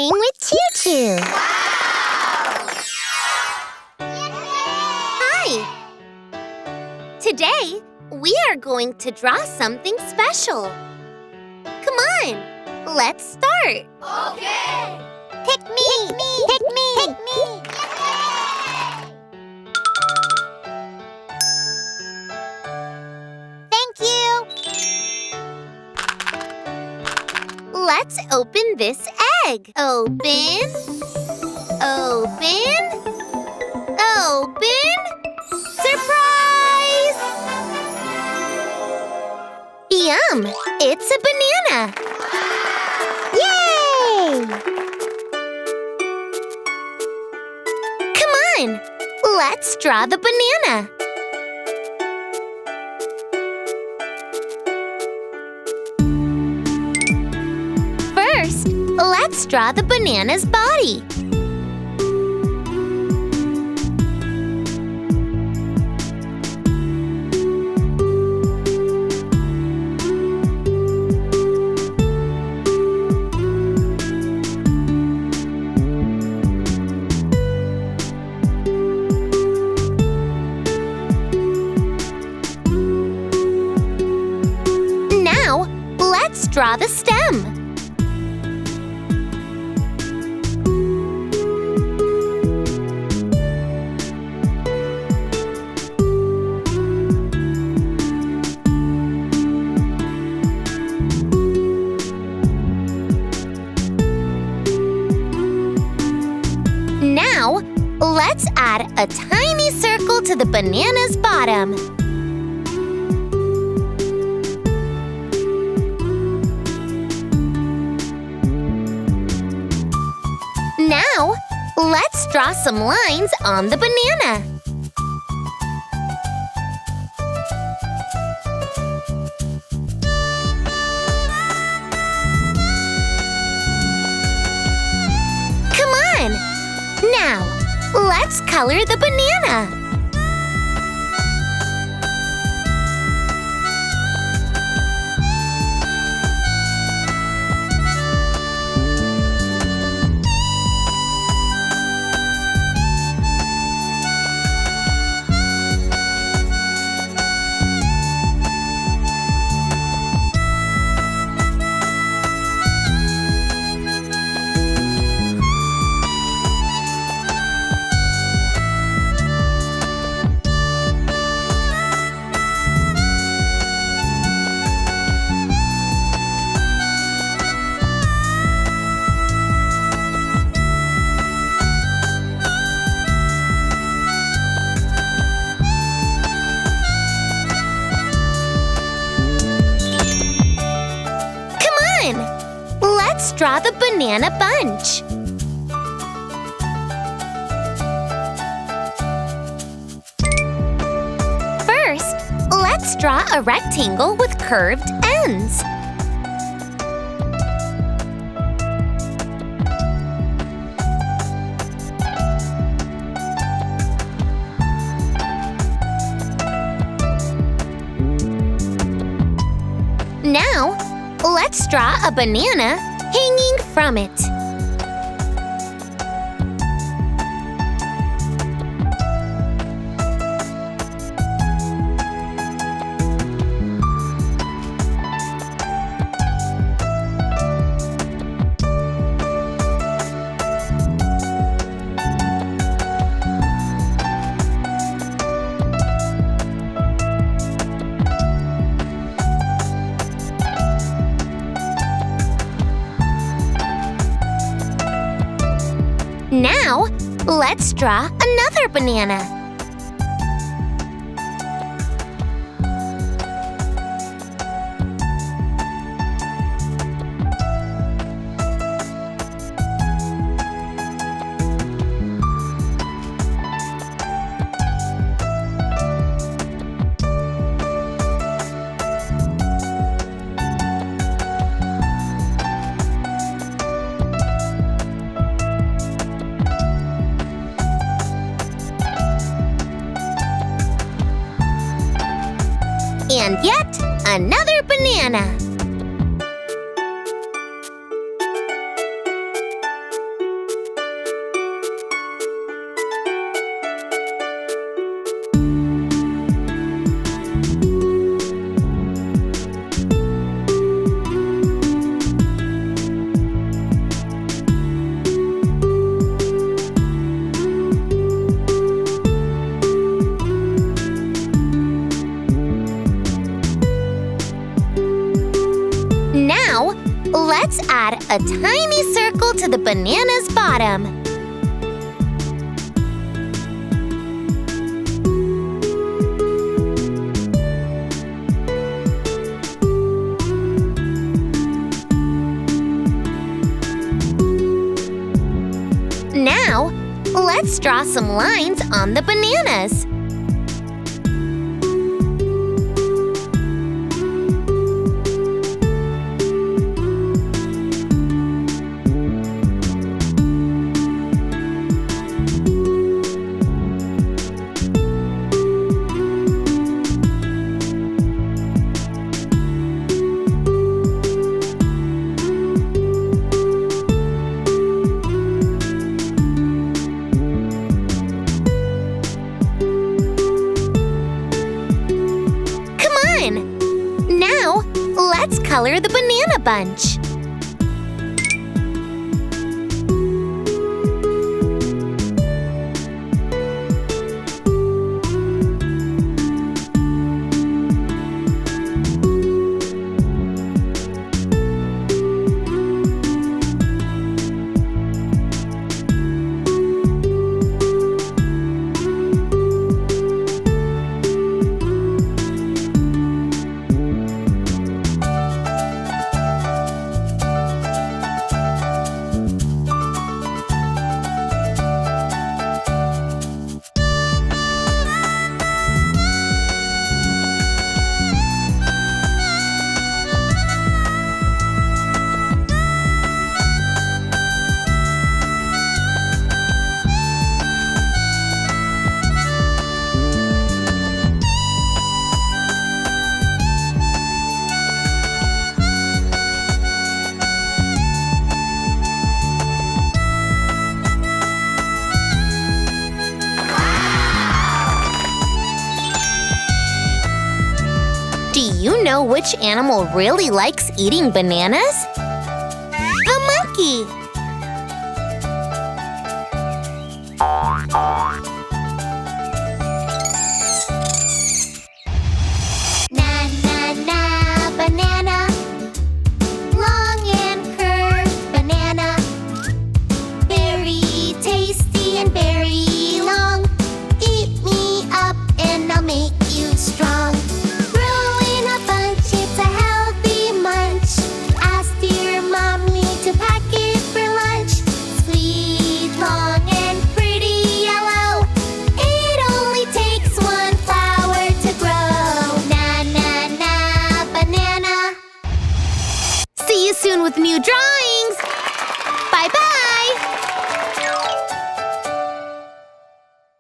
Playing with ChuChu. Hi! Today, we are going to draw something special. Come on, let's start. Okay! Pick me! Pick me! Pick me! Thank you! Let's open this egg. Open. Open. Open. Surprise! Yum! It's a banana. Yay! Come on, let's draw the banana. First, let's draw the banana's body. Now, let's draw the stem. Now, let's add a tiny circle to the banana's bottom. Now, let's draw some lines on the banana. Come on! Now, let's color the banana. Let's draw the banana bunch. First, let's draw a rectangle with curved ends. Now, let's draw a banana hanging from it. Now, let's draw another banana. And yet another banana. Let's add a tiny circle to the banana's bottom. Now, let's draw some lines on the bananas. Now, let's color the banana bunch. Do you know which animal really likes eating bananas? A monkey! Na na na banana, long and curved banana, very tasty and very long. Eat me up and I'll make you strong. See you soon with new drawings!